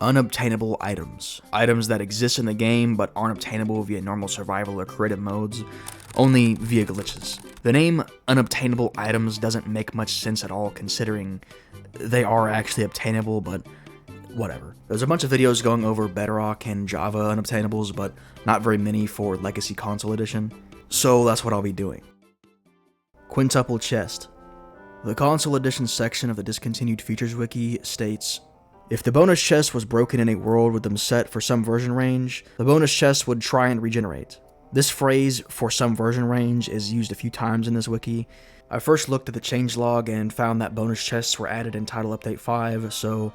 Unobtainable items. Items that exist in the game but aren't obtainable via normal survival or creative modes, only via glitches. The name unobtainable items doesn't make much sense at all considering they are actually obtainable, but whatever. There's a bunch of videos going over Bedrock and Java unobtainables, but not very many for Legacy Console Edition, so that's what I'll be doing. Quintuple Chest. The Console Edition section of the Discontinued Features Wiki states, if the bonus chest was broken in a world with them set for some version range, the bonus chest would try and regenerate. This phrase, for some version range, is used a few times in this wiki. I first looked at the changelog and found that bonus chests were added in Title Update 5, so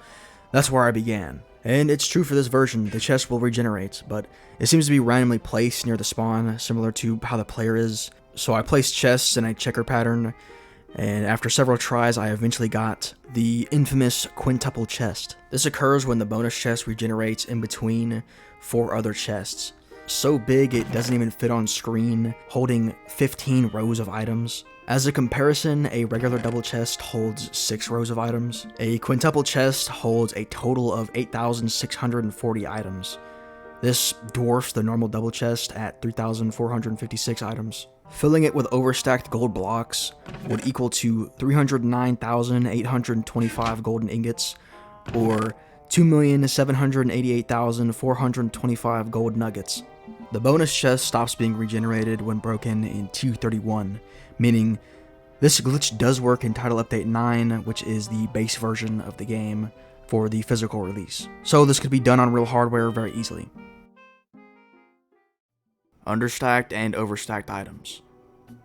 that's where I began. And it's true for this version, the chest will regenerate, but it seems to be randomly placed near the spawn, similar to how the player is. So I placed chests in a checker pattern, and after several tries, I eventually got the infamous Quintuple Chest. This occurs when the bonus chest regenerates in between 4 other chests. So big it doesn't even fit on screen, holding 15 rows of items. As a comparison, a regular double chest holds 6 rows of items. A quintuple chest holds a total of 8,640 items. This dwarfs the normal double chest at 3,456 items. Filling it with overstacked gold blocks would equal to 309,825 golden ingots, or 2,788,425 gold nuggets. The bonus chest stops being regenerated when broken in TU31, meaning this glitch does work in Title Update 9, which is the base version of the game for the physical release. So this could be done on real hardware very easily. Understacked and overstacked items.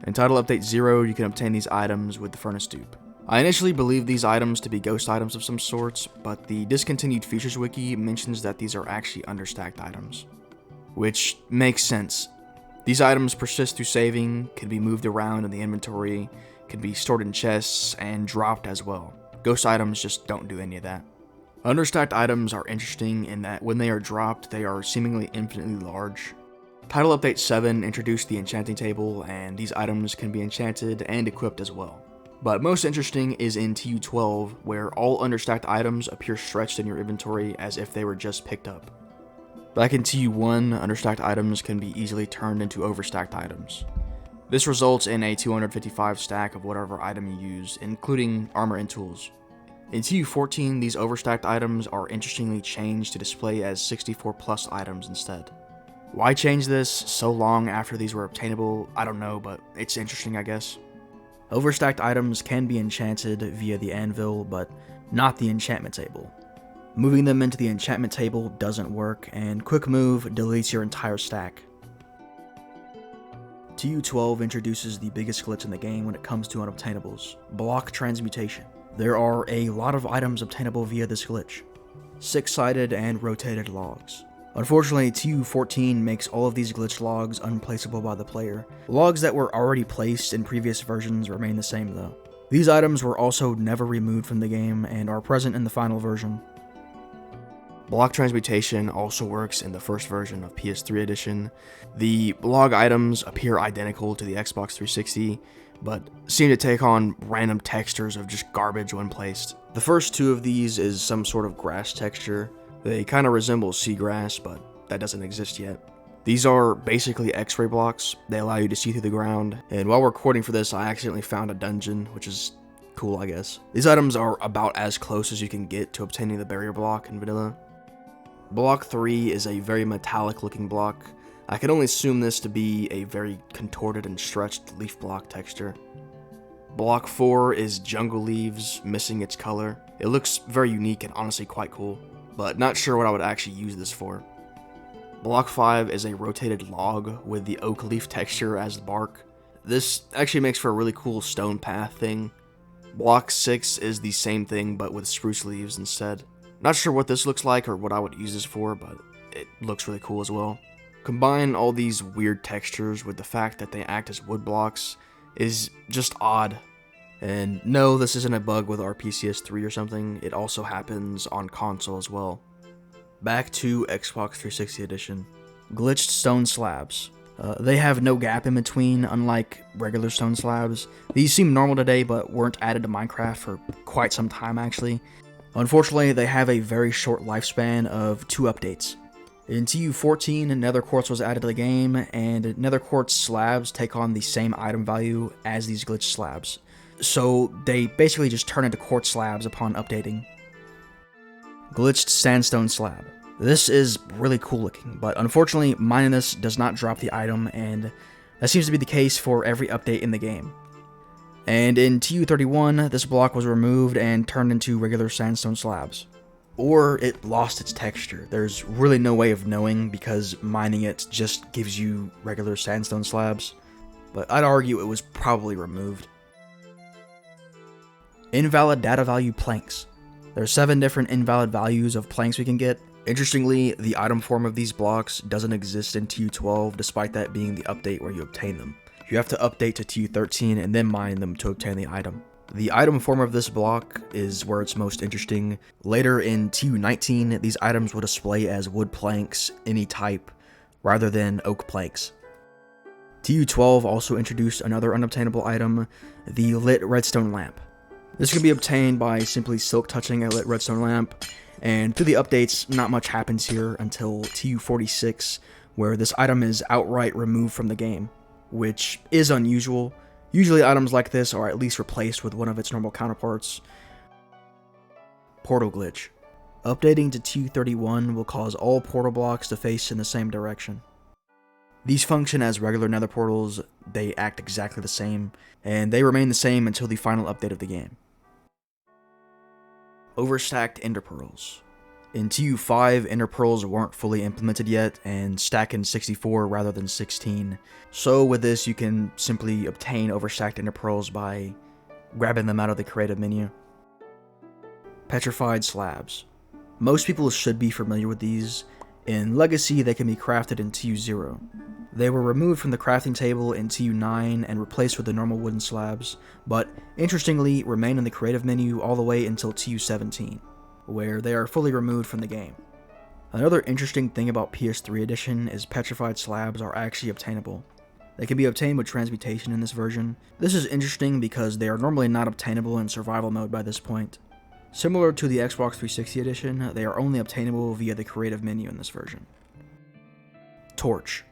In Title Update 0, you can obtain these items with the Furnace Dupe. I initially believed these items to be ghost items of some sorts, but the Discontinued Features Wiki mentions that these are actually understacked items, which makes sense. These items persist through saving, can be moved around in the inventory, can be stored in chests, and dropped as well. Ghost items just don't do any of that. Understacked items are interesting in that when they are dropped, they are seemingly infinitely large. Title Update 7 introduced the enchanting table, and these items can be enchanted and equipped as well. But most interesting is in TU12, where all understacked items appear stretched in your inventory as if they were just picked up. Back in TU1, understacked items can be easily turned into overstacked items. This results in a 255 stack of whatever item you use, including armor and tools. In TU14, these overstacked items are interestingly changed to display as 64 plus items instead. Why change this so long after these were obtainable? I don't know, but it's interesting, I guess. Overstacked items can be enchanted via the anvil, but not the enchantment table. Moving them into the enchantment table doesn't work, and quick move deletes your entire stack. TU12 introduces the biggest glitch in the game when it comes to unobtainables, block transmutation. There are a lot of items obtainable via this glitch. 6-sided and rotated logs. Unfortunately, TU14 makes all of these glitch logs unplaceable by the player. Logs that were already placed in previous versions remain the same though. These items were also never removed from the game and are present in the final version. Block transmutation also works in the first version of PS3 edition. The log items appear identical to the Xbox 360, but seem to take on random textures of just garbage when placed. The first 2 of these is some sort of grass texture. They kind of resemble seagrass, but that doesn't exist yet. These are basically X-ray blocks. They allow you to see through the ground, and while recording for this, I accidentally found a dungeon, which is cool, I guess. These items are about as close as you can get to obtaining the barrier block in vanilla. Block 3 is a very metallic looking block. I can only assume this to be a very contorted and stretched leaf block texture. Block 4 is jungle leaves missing its color. It looks very unique and honestly quite cool, but not sure what I would actually use this for. Block 5 is a rotated log with the oak leaf texture as the bark. This actually makes for a really cool stone path thing. Block 6 is the same thing but with spruce leaves instead. Not sure what this looks like or what I would use this for, but it looks really cool as well. Combine all these weird textures with the fact that they act as wood blocks is just odd. And no, this isn't a bug with RPCS3 or something, it also happens on console as well. Back to Xbox 360 edition. Glitched stone slabs. They have no gap in between, unlike regular stone slabs. These seem normal today, but weren't added to Minecraft for quite some time actually. Unfortunately, they have a very short lifespan of 2 updates. In TU14, Nether Quartz was added to the game, and Nether Quartz slabs take on the same item value as these glitch slabs. So they basically just turn into quartz slabs upon updating. Glitched Sandstone Slab. This is really cool looking, but unfortunately mining this does not drop the item, and that seems to be the case for every update in the game. And in TU31, this block was removed and turned into regular sandstone slabs. Or it lost its texture. There's really no way of knowing because mining it just gives you regular sandstone slabs, but I'd argue it was probably removed. Invalid data value planks. There are 7 different invalid values of planks we can get. Interestingly, the item form of these blocks doesn't exist in TU12, despite that being the update where you obtain them. You have to update to TU13 and then mine them to obtain the item. The item form of this block is where it's most interesting. Later in TU19, these items will display as wood planks, any type, rather than oak planks. TU12 also introduced another unobtainable item, the lit redstone lamp. This can be obtained by simply silk touching a lit redstone lamp, and through the updates, not much happens here until TU46, where this item is outright removed from the game, which is unusual. Usually items like this are at least replaced with one of its normal counterparts. Portal glitch. Updating to TU31 will cause all portal blocks to face in the same direction. These function as regular nether portals, they act exactly the same, and they remain the same until the final update of the game. Overstacked ender pearls. In TU5, ender pearls weren't fully implemented yet, and stack in 64 rather than 16. So with this, you can simply obtain overstacked ender pearls by grabbing them out of the creative menu. Petrified slabs. Most people should be familiar with these. In Legacy, they can be crafted in TU0. They were removed from the crafting table in TU9 and replaced with the normal wooden slabs, but interestingly remain in the creative menu all the way until TU17, where they are fully removed from the game. Another interesting thing about PS3 edition is petrified slabs are actually obtainable. They can be obtained with transmutation in this version. This is interesting because they are normally not obtainable in survival mode by this point. Similar to the Xbox 360 edition, they are only obtainable via the creative menu in this version. Torch.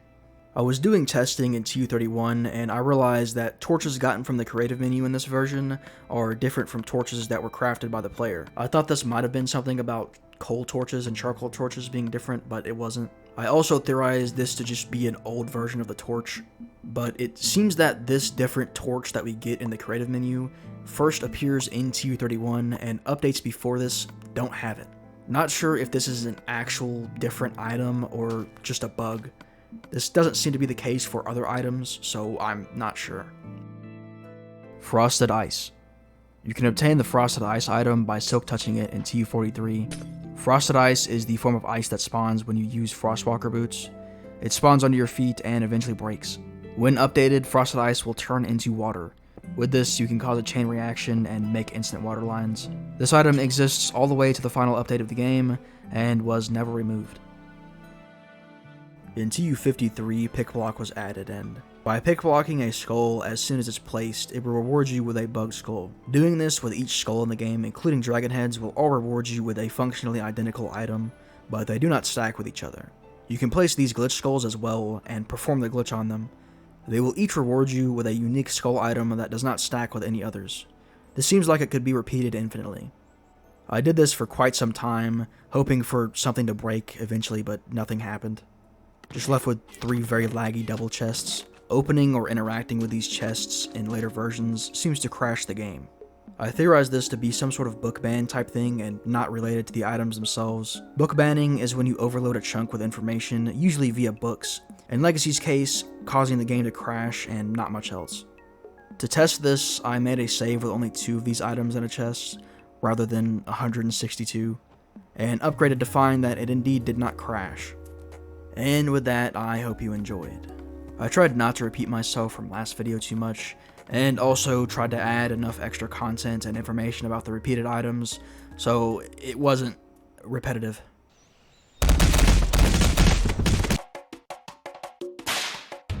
I was doing testing in TU31 and I realized that torches gotten from the creative menu in this version are different from torches that were crafted by the player. I thought this might have been something about coal torches and charcoal torches being different, but it wasn't. I also theorized this to just be an old version of the torch, but it seems that this different torch that we get in the creative menu first appears in TU31 and updates before this don't have it. Not sure if this is an actual different item or just a bug. This doesn't seem to be the case for other items, so I'm not sure. Frosted ice. You can obtain the frosted ice item by silk touching it in TU43. Frosted ice is the form of ice that spawns when you use frostwalker boots. It spawns under your feet and eventually breaks. When updated, frosted ice will turn into water. With this, you can cause a chain reaction and make instant water lines. This item exists all the way to the final update of the game and was never removed. In TU53, pick block was added, and by pick blocking a skull as soon as it's placed, it will reward you with a bug skull. Doing this with each skull in the game, including dragon heads, will all reward you with a functionally identical item, but they do not stack with each other. You can place these glitch skulls as well and perform the glitch on them. They will each reward you with a unique skull item that does not stack with any others. This seems like it could be repeated infinitely. I did this for quite some time, hoping for something to break eventually, but nothing happened. Just left with 3 very laggy double chests. Opening or interacting with these chests in later versions seems to crash the game. I theorized this to be some sort of book ban type thing and not related to the items themselves. Book banning is when you overload a chunk with information, usually via books. In Legacy's case, causing the game to crash and not much else. To test this, I made a save with only 2 of these items in a chest, rather than 162, and upgraded to find that it indeed did not crash. And with that, I hope you enjoyed. I tried not to repeat myself from last video too much, and also tried to add enough extra content and information about the repeated items, so it wasn't repetitive.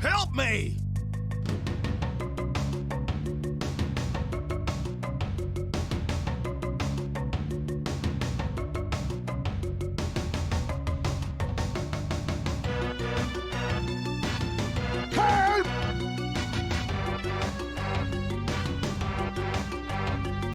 Help me!